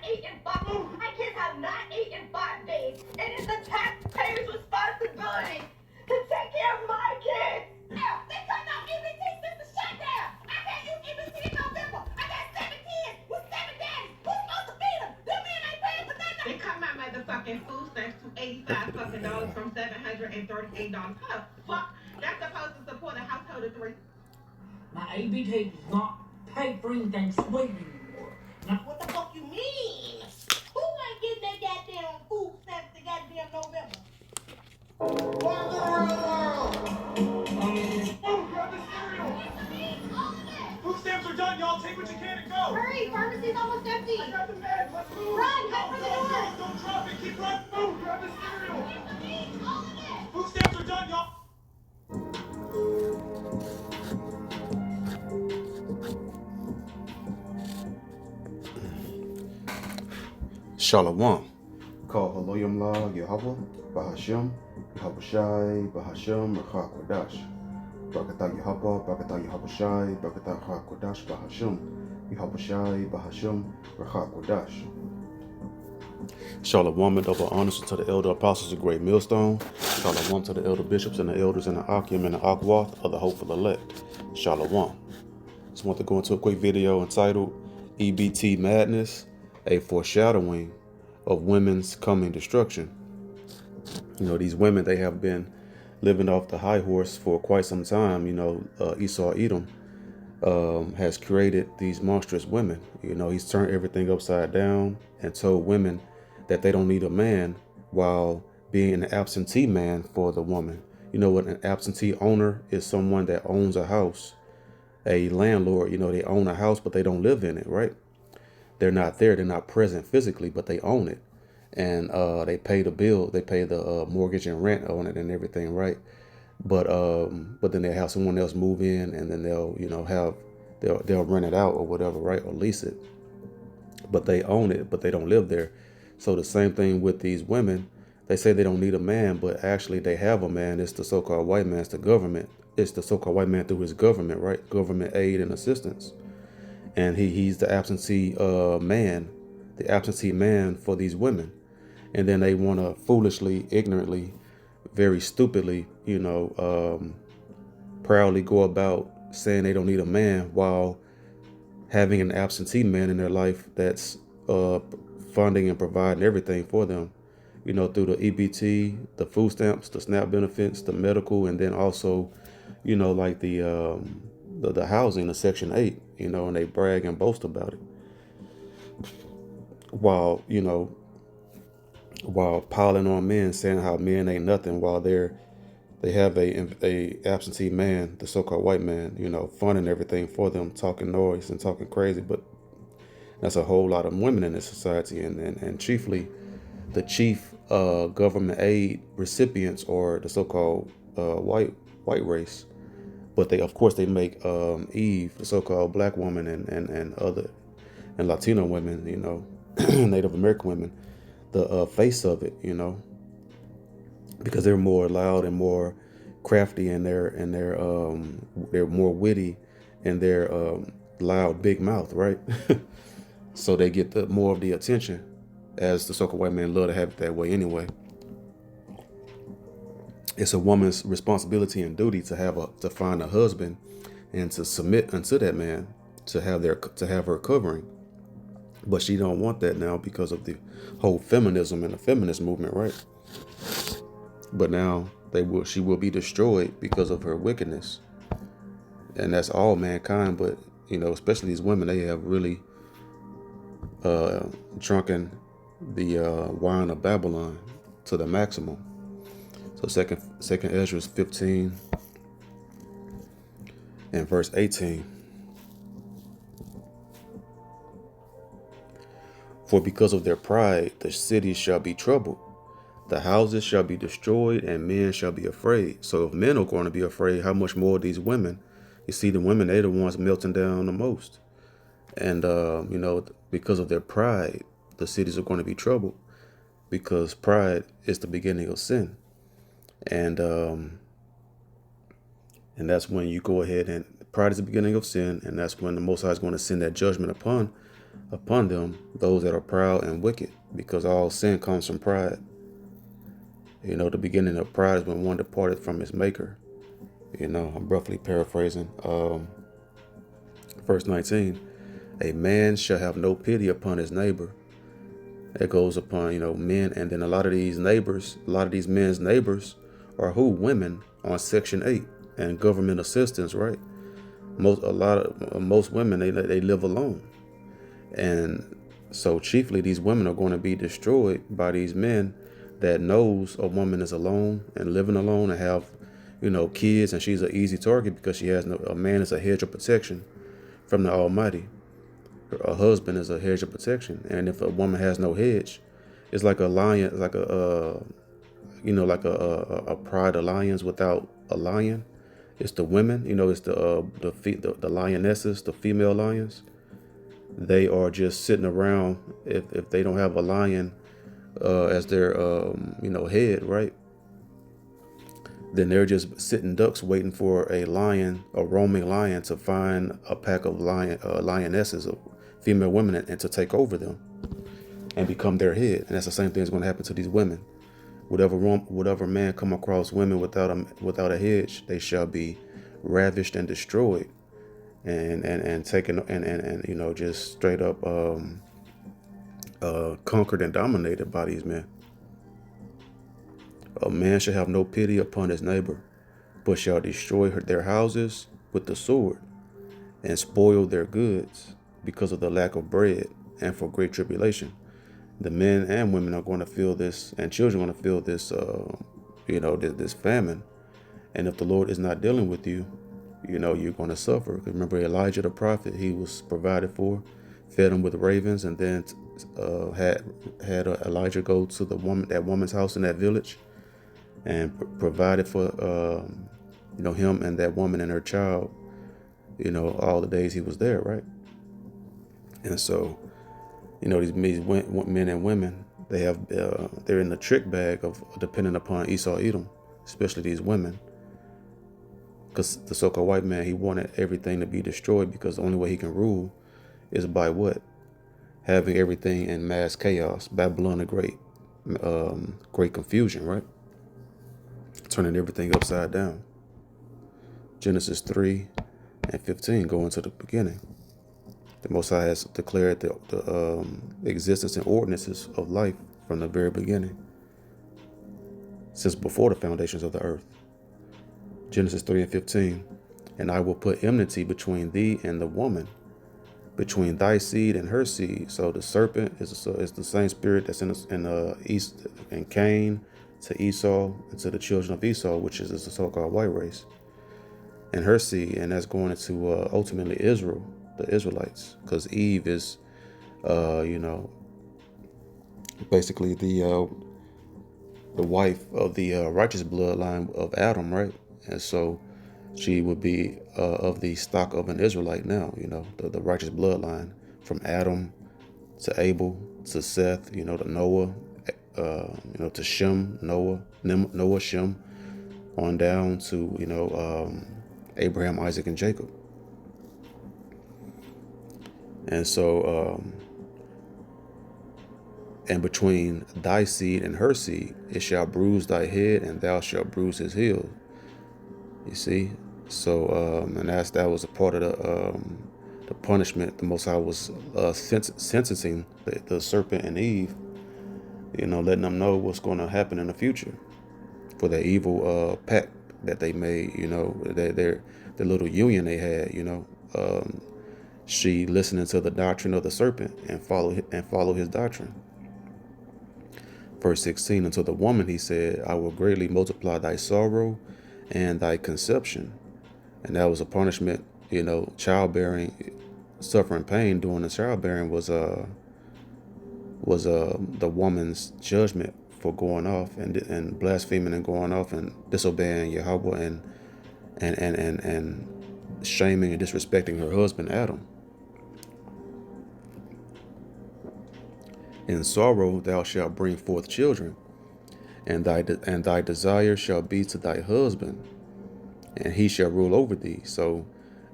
ate in 5 days, and it's the taxpayer's responsibility to take care of my kids. Hell, they cut off EBT since the shutdown. I can't use EBT in November. I got 7 kids with 7 daddies. Who's supposed to feed them? Them men ain't paying for nothing. They cut my motherfucking food stamps to $85 from $738. How the fuck? That's supposed to support a household of 3. My EBT does not pay for anything sweet anymore. Now, What the fuck you mean? Who ain't getting that goddamn food stamps to goddamn November? Welcome to the real world! Grab the cereal! Food stamps are done, y'all. Take what you can and go! Hurry, pharmacy's almost empty. I got the bag. Let's move! Run, head for the door. Don't drop it. Keep running. Move! Grab the cereal! Food stamps are done, y'all. Shalom. Call Haloyam La Yahweh, Bahashem, Yahabushai, Bahashem, Racha Kodash. Brakata Yahweh, Brakata Yahabushai, Brakata Racha Kodash, Bahashem, Yahabushai, Bahashem, Racha Kodash. Shalom and double honors to the elder apostles of Great Millstone. Shalom to the elder bishops and the elders in the Akim and the Akwath of the hopeful elect. Shalom. Just want to go into a quick video entitled EBT Madness, a foreshadowing of women's coming destruction. You know, these women, they have been living off the high horse for quite some time. You know, Esau Edom has created these monstrous women. You know, he's turned everything upside down and told women that they don't need a man while being an absentee man for the woman. You know what an absentee owner is? Someone that owns a house, a landlord. You know, they own a house, but they don't live in it, right? They're not there. They're not present physically, but they own it. And they pay the bill. They pay the mortgage and rent on it and everything, right? But then they have someone else move in, and then they'll, you know, they'll rent it out or whatever, right? Or lease it. But they own it, but they don't live there. So the same thing with these women. They say they don't need a man, but actually they have a man. It's the so-called white man. It's the government. It's the so-called white man through his government, right? Government aid and assistance. And he's the absentee man for these women. And then they want to foolishly, ignorantly, very stupidly, you know, proudly go about saying they don't need a man while having an absentee man in their life that's funding and providing everything for them, you know, through the EBT, the food stamps, the SNAP benefits, the medical, and then also, you know, like the housing, the Section 8, you know, and they brag and boast about it. While, you know, while piling on men, saying how men ain't nothing, while they have a absentee man, the so-called white man, you know, funding everything for them, talking noise and talking crazy. But that's a whole lot of women in this society, and chiefly the chief government aid recipients or the so-called white race. But they, of course, they make Eve, the so-called black woman, and other and Latino women, you know, Native American women, the face of it, you know, because they're more loud and more crafty, and they're more witty, and they're loud, big mouth, right? So they get more of the attention, as the so-called white men love to have it that way anyway. It's a woman's responsibility and duty to find a husband and to submit unto that man, to have her covering. But she don't want that now because of the whole feminism and the feminist movement, right? But now she will be destroyed because of her wickedness. And that's all mankind, but you know, especially these women, they have really drunken the wine of Babylon to the maximum. So second Ezra 15 and verse 18. For because of their pride, the cities shall be troubled. The houses shall be destroyed, and men shall be afraid. So if men are going to be afraid, how much more these women? You see, the women, they're the ones melting down the most. And, you know, because of their pride, the cities are going to be troubled, because pride is the beginning of sin. And that's when you go ahead, and pride is the beginning of sin. And that's when the Most High is going to send that judgment upon upon them those that are proud and wicked, because all sin comes from pride. The beginning of pride is when one departed from his maker. I'm roughly paraphrasing. Verse 19, a man shall have no pity upon his neighbor. It goes upon, men. And then a lot of these men's neighbors are who? Women on Section 8 and government assistance, right? Most women, they live alone. And so chiefly these women are going to be destroyed by these men that knows a woman is alone and living alone and have, kids, and she's an easy target because a man is a hedge of protection from the Almighty. A husband is a hedge of protection. And if a woman has no hedge, it's like a lion, like a pride alliance without a lion. It's the women, it's the lionesses, the female lions. They are just sitting around if they don't have a lion as their head, right? Then they're just sitting ducks waiting for a roaming lion to find a pack of lionesses, of female women, and to take over them and become their head. And that's the same thing that's going to happen to these women. Whatever man come across women without a hedge, they shall be ravished and destroyed, and taken and just straight up conquered and dominated by these men. A man shall have no pity upon his neighbor, but shall destroy their houses with the sword, and spoil their goods because of the lack of bread and for great tribulation. The men and women are going to feel this, and children are going to feel this, this famine. And if the Lord is not dealing with you, you're going to suffer. Remember Elijah the prophet, he was provided for, fed him with ravens, and then had Elijah go to that woman's house in that village, and provided for him and that woman and her child, all the days he was there, right? And so, these men and women, they're in the trick bag of depending upon Esau, Edom, especially these women. Because the so-called white man, he wanted everything to be destroyed, because the only way he can rule is by what? Having everything in mass chaos. Babylon the great confusion, right? Turning everything upside down. Genesis 3:15 go into the beginning. The Most High has declared the existence and ordinances of life from the very beginning, since before the foundations of the earth. Genesis 3:15, and I will put enmity between thee and the woman, between thy seed and her seed. So the serpent is the same spirit that's in East, in Cain, to Esau, and to the children of Esau, which is the so-called white race, and her seed, and that's going into ultimately Israel, the Israelites, because Eve is, basically the wife of the righteous bloodline of Adam, right? And so she would be of the stock of an Israelite now, the righteous bloodline from Adam to Abel to Seth, to Noah, to Shem, Noah, Shem, on down to, Abraham, Isaac, and Jacob. And so, and between thy seed and her seed, it shall bruise thy head, and thou shalt bruise his heel. You see? So, and that was a part of the punishment. The Most High was sentencing the serpent and Eve, letting them know what's going to happen in the future for the evil pact that they made, the little union they had, she listening to the doctrine of the serpent and follow his doctrine. Verse 16, unto the woman he said, I will greatly multiply thy sorrow and thy conception. And that was a punishment, childbearing, suffering pain during the childbearing was the woman's judgment for going off and blaspheming and going off and disobeying Yahweh and shaming and disrespecting her husband Adam. In sorrow thou shalt bring forth children, and thy desire shall be to thy husband, and he shall rule over thee. So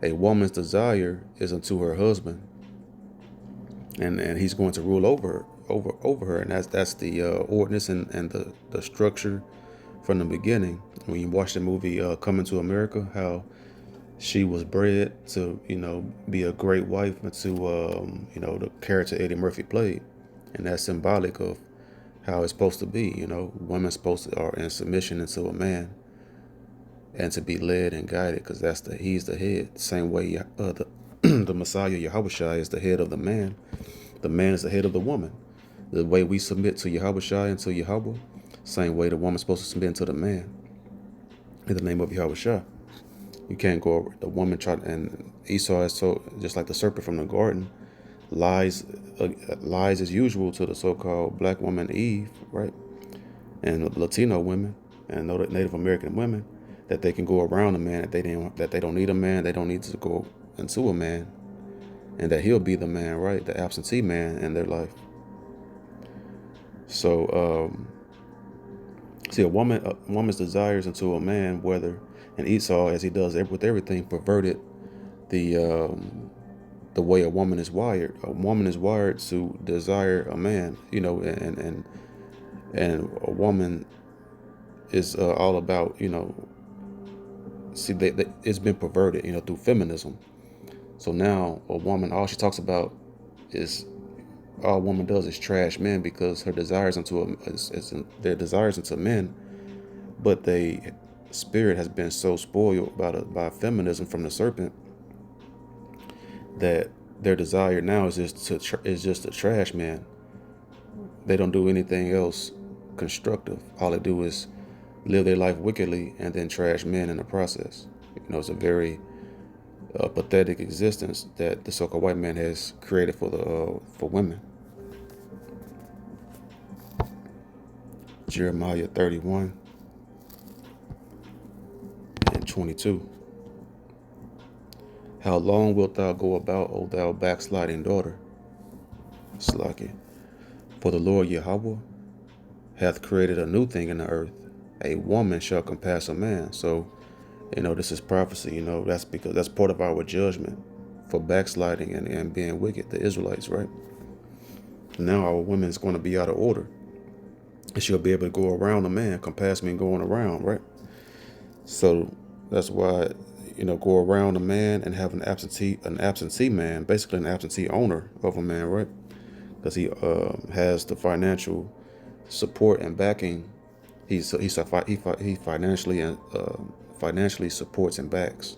a woman's desire is unto her husband, and he's going to rule over her, and that's the ordinance and the structure from the beginning. When you watch the movie Coming to America, how she was bred to, be a great wife, and to, the character Eddie Murphy played. And that's symbolic of how it's supposed to be. Women supposed to are in submission into a man and to be led and guided, because he's the head. Same way the Messiah, Yahushua, is the head of the man. The man is the head of the woman. The way we submit to Yahushua and to Yahweh, same way the woman's supposed to submit to the man in the name of Yahushua. You can't go over the woman and Esau is so just like the serpent from the garden, lies as usual to the so-called black woman Eve, right? And Latino women and Native American women, that they can go around a man, that they don't need a man, they don't need to go into a man, and that he'll be the man, right? The absentee man in their life. So see, a woman's desires into a man, and Esau, as he does with everything, perverted the way a woman is wired. A woman is wired to desire a man, and a woman is all about, see, it's been perverted, through feminism. So now a woman, all a woman does is trash men, because her desires their desires into men, but they spirit has been so spoiled by feminism from the serpent, that their desire now is just a trash man. They don't do anything else constructive. All they do is live their life wickedly and then trash men in the process. It's a very pathetic existence that the so-called white man has created for women. Jeremiah 31 and 22. How long wilt thou go about, O thou backsliding daughter? Slaki. For the Lord Yahweh hath created a new thing in the earth. A woman shall compass a man. So, this is prophecy. That's because that's part of our judgment for backsliding and being wicked, the Israelites, right? Now our woman is going to be out of order. And she'll be able to go around a man, compass me going around, right? So that's why, go around a man and have an absentee man, basically an absentee owner of a man, right? Because he has the financial support and backing. He financially supports and backs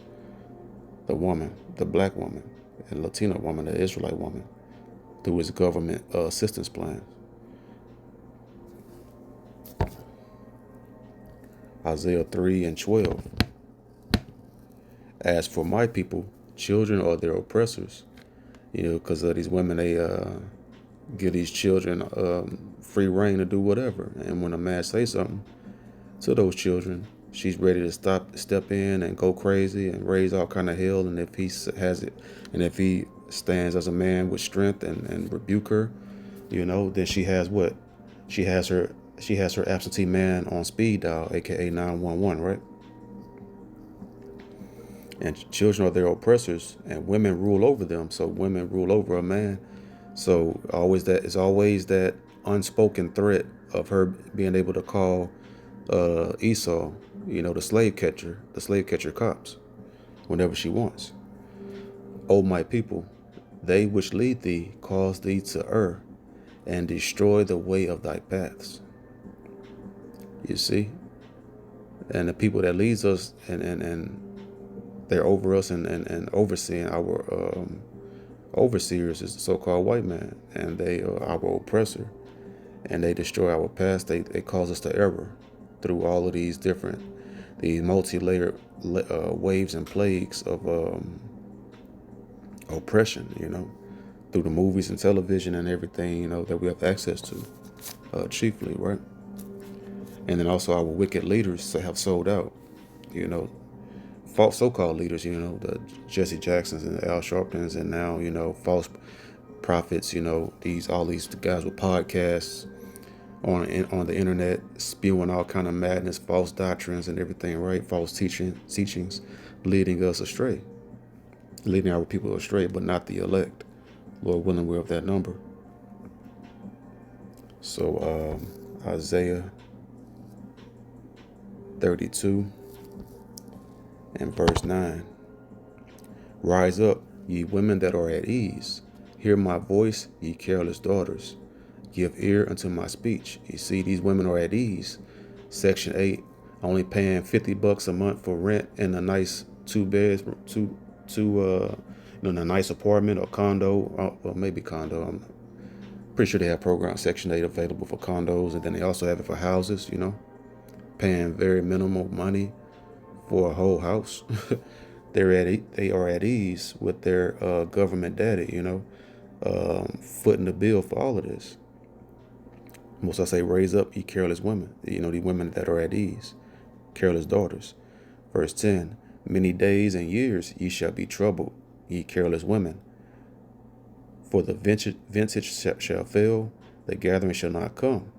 the woman, the black woman, and Latino woman, the Israelite woman, through his government assistance plan. Isaiah 3 and 12. As for my people, children are their oppressors. Because of these women, they give these children free reign to do whatever. And when a man says something to those children, she's ready to step in and go crazy and raise all kind of hell. And if he has it, and if he stands as a man with strength and rebuke her, then she has what? She has her absentee man on speed dial, aka 911, right? And children are their oppressors, and women rule over them. So women rule over a man. So it's always that unspoken threat of her being able to call Esau, the slave catcher cops, whenever she wants. O my people, they which lead thee cause thee to err, and destroy the way of thy paths. You see? And the people that leads us and they're over us and overseeing our overseers is the so-called white man, and they are our oppressor, and they destroy our past. They cause us to error through all of these multi-layered waves and plagues of oppression, through the movies and television and everything, that we have access to, chiefly, right? And then also our wicked leaders that have sold out, false so-called leaders, the Jesse Jacksons and the Al Sharptons, and now, false prophets, all these guys with podcasts on the internet, spewing all kind of madness, false doctrines and everything, right? False teachings, leading us astray, leading our people astray, but not the elect. Lord willing, we're of that number. So Isaiah 32 and verse 9. Rise up, ye women that are at ease. Hear my voice, ye careless daughters. Give ear unto my speech. You see, these women are at ease. Section 8, only paying $50 a month for rent in a nice in a nice apartment or condo, or maybe condo. I'm pretty sure they have program Section 8 available for condos, and then they also have it for houses, paying very minimal money for a whole house. They are at ease with their government daddy, footing the bill for all of this. Most I say, raise up, ye careless women. The women that are at ease, careless daughters. Verse 10, many days and years ye shall be troubled, ye careless women. For the vintage shall fail, the gathering shall not come.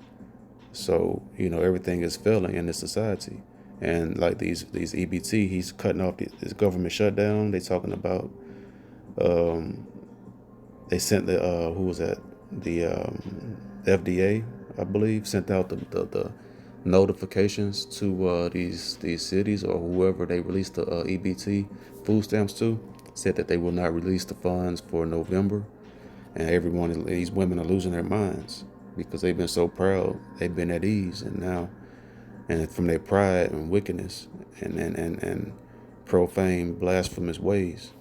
So, everything is failing in this society. And like these EBT, he's cutting off this government shutdown. They talking about, they sent the, who was that? The FDA, I believe, sent out the notifications to these cities or whoever they released the EBT food stamps to, said that they will not release the funds for November. And these women are losing their minds because they've been so proud, they've been at ease, and from their pride and wickedness and profane, blasphemous ways,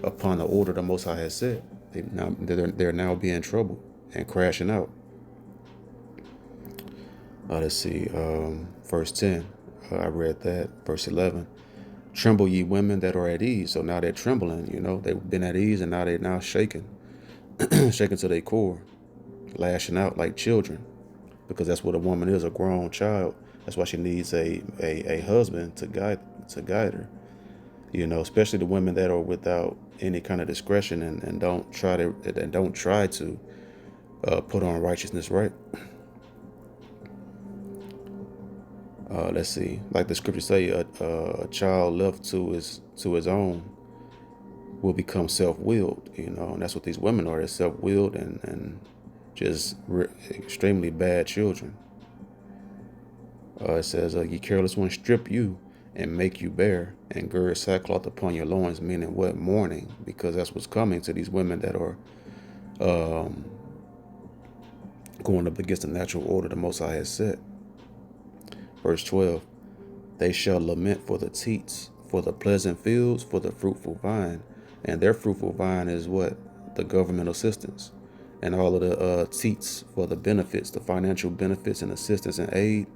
upon the order the Most High has set, they're now being troubled and crashing out. Let's see, verse 10. I read that. Verse 11. Tremble, ye women that are at ease. So now they're trembling. They've been at ease, and now they're now shaking, shaking to their core, lashing out like children, because that's what a woman is, a grown child. That's why she needs a husband to guide her. Especially the women that are without any kind of discretion and don't try to put on righteousness right. Let's see, like the scriptures say, a child left to his own will become self-willed, and that's what these women are. They're self-willed and just extremely bad children. It says, ye careless ones, strip you and make you bare, and gird sackcloth upon your loins, meaning what? Mourning, because that's what's coming to these women that are going up against the natural order the Most High has set. Verse 12, they shall lament for the teats, for the pleasant fields, for the fruitful vine. And their fruitful vine is what? The government assistance. And all of the teats for the benefits, the financial benefits and assistance and aid,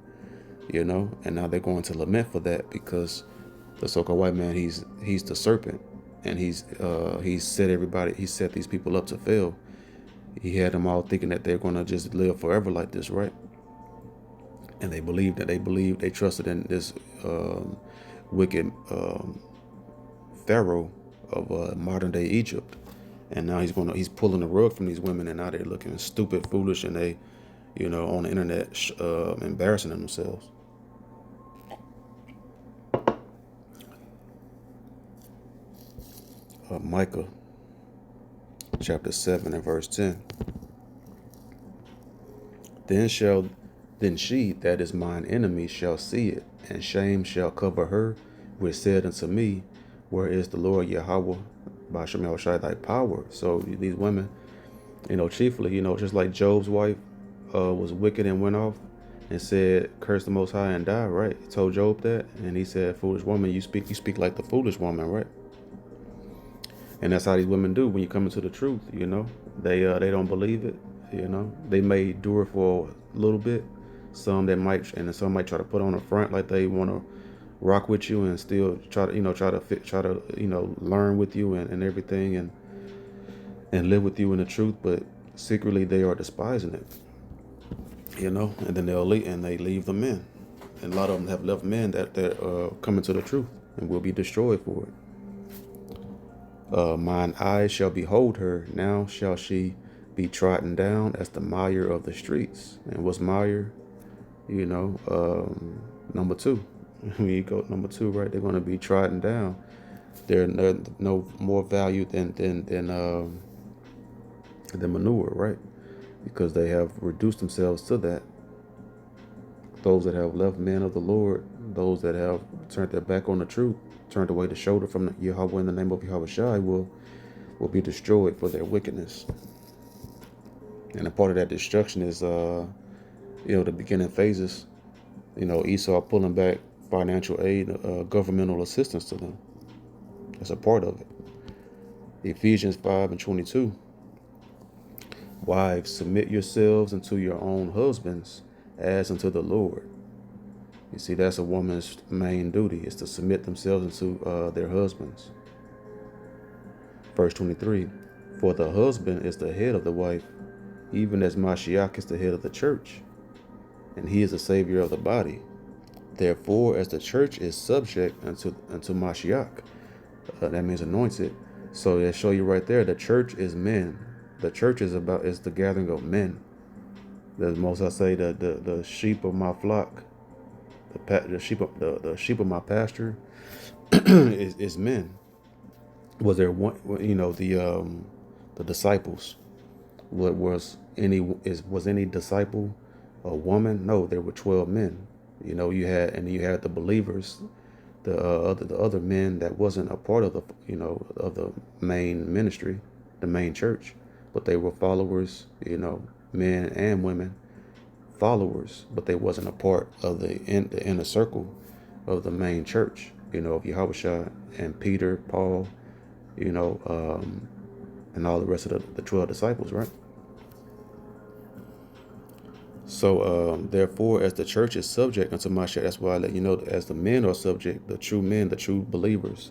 And now they're going to lament for that because the so-called white man, he's the serpent. And he's set these people up to fail. He had them all thinking that they're going to just live forever like this, right? And they trusted in this wicked Pharaoh of modern day Egypt. And now he's pulling the rug from these women, and now they're looking stupid, foolish, and they, on the internet, embarrassing themselves. Micah chapter 7 and verse 10. Then she that is mine enemy shall see it, and shame shall cover her, which said unto me, where is the Lord Yahweh by Shemel Shai thy power? So these women, chiefly, just like Job's wife was wicked and went off and said, curse the Most High and die, right? He told Job that, and he said, foolish woman, you speak like the foolish woman, right? And that's how these women do when you come into the truth, They don't believe it, They may do it for a little bit. Some might try to put on a front like they want to rock with you and still try to learn with you and everything and live with you in the truth, but secretly they are despising it, and then they leave the men. And a lot of them have left men that come into the truth and will be destroyed for it. Mine eyes shall behold her, now shall she be trodden down as the mire of the streets. And what's mire? Number 2. When you go number 2, right? They're going to be trodden down. They're no more value than the manure, right? Because they have reduced themselves to that. Those that have left men of the Lord, those that have turned their back on the truth, turned away the shoulder from the Yahweh in the name of Yahweh Shai will be destroyed for their wickedness. And a part of that destruction is, the beginning phases, Esau pulling back financial aid, governmental assistance to them. That's a part of it. Ephesians 5:22. Wives, submit yourselves unto your own husbands as unto the Lord. You see, that's a woman's main duty, is to submit themselves unto their husbands. Verse 23. For the husband is the head of the wife, even as Mashiach is the head of the church, and he is the savior of the body. Therefore, as the church is subject unto Mashiach, that means anointed. So they show you right there, the church is men. The church is the gathering of men. The most I say, the sheep of my flock, the sheep of my pasture is men. Was there one? The disciples. Was any disciple a woman? No, there were 12 men. You had the believers, the other men that wasn't a part of the main ministry, the main church, but they were followers. Men and women, followers, but they wasn't a part of the inner circle of the main church. Of Yahushua and Peter, Paul, and all the rest of the 12 disciples, right? So, therefore, as the church is subject unto Mashiach, that's why I let you know that as the men are subject, the true men, the true believers,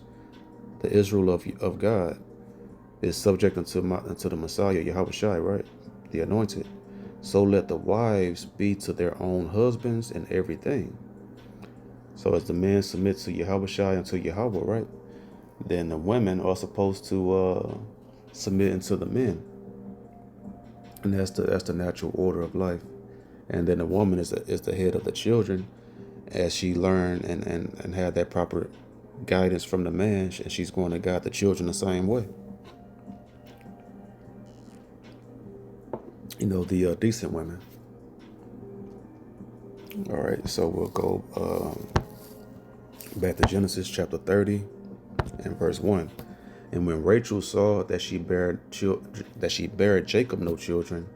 the Israel of God is subject unto the Messiah, Yahushua, right? The anointed. So let the wives be to their own husbands in everything. So as the men submit to Yahushua and to Yahweh, right? Then the women are supposed to submit unto the men. And that's the natural order of life. And then the woman is the head of the children, as she learn and have that proper guidance from the man, and she's going to guide the children the same way. The decent women. All right, so we'll go back to Genesis chapter 30 and verse 1. And when Rachel saw that she bare Jacob no children,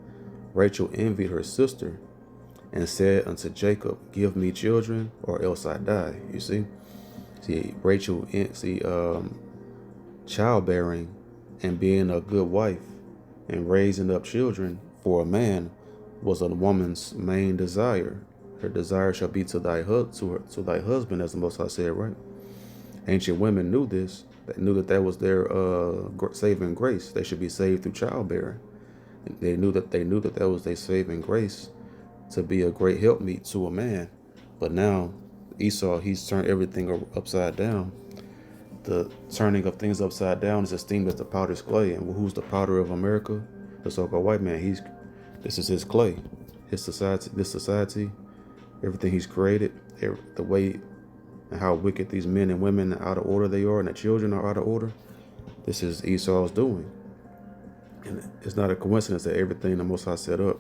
Rachel envied her sister, and said unto Jacob, give me children, or else I die. You see Rachel, childbearing and being a good wife and raising up children for a man was a woman's main desire. Her desire shall be to thy husband, as the Most High said, right? Ancient women knew this. They knew that was their saving grace. They should be saved through childbearing. They knew that was their saving grace, to be a great helpmeet to a man. But now Esau, he's turned everything upside down. The turning of things upside down is esteemed as the potter's clay. And who's the potter of America? The so-called white man. This is his clay, his society, this society, everything he's created, the way and how wicked these men and women out of order they are, and the children are out of order. This is Esau's doing. And it's not a coincidence that everything the Most High set up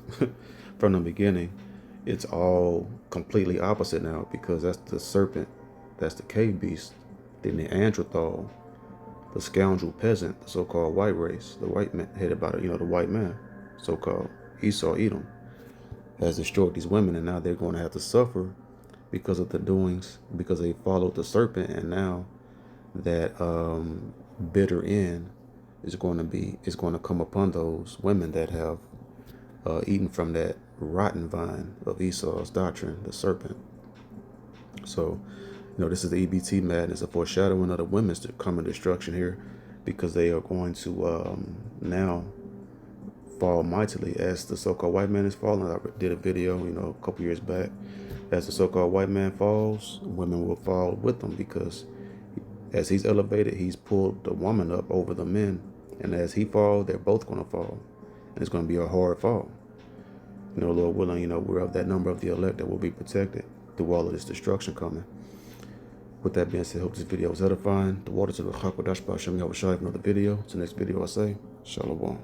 from the beginning, it's all completely opposite now, because that's the serpent, that's the cave beast, then the Neanderthal, the scoundrel peasant, the so-called white race, the white man headed by the white man, so-called Esau, Edom, has destroyed these women, and now they're going to have to suffer because of the doings, because they followed the serpent, and now that bitter end is going to come upon those women that have eaten from that rotten vine of Esau's doctrine, the serpent. So, this is the EBT madness, a foreshadowing of the women's coming destruction here, because they are going to now fall mightily as the so-called white man is falling. I did a video, a couple years back. As the so-called white man falls, women will fall with him, because as he's elevated, he's pulled the woman up over the men. And as he falls, they're both going to fall. And it's going to be a hard fall. Lord willing, we're of that number of the elect that will be protected through all of this destruction coming. With that being said, hope this video was edifying. The waters of the Chakodash Ba'Shem Yahushua, another video. Till next video, I say, Shalom.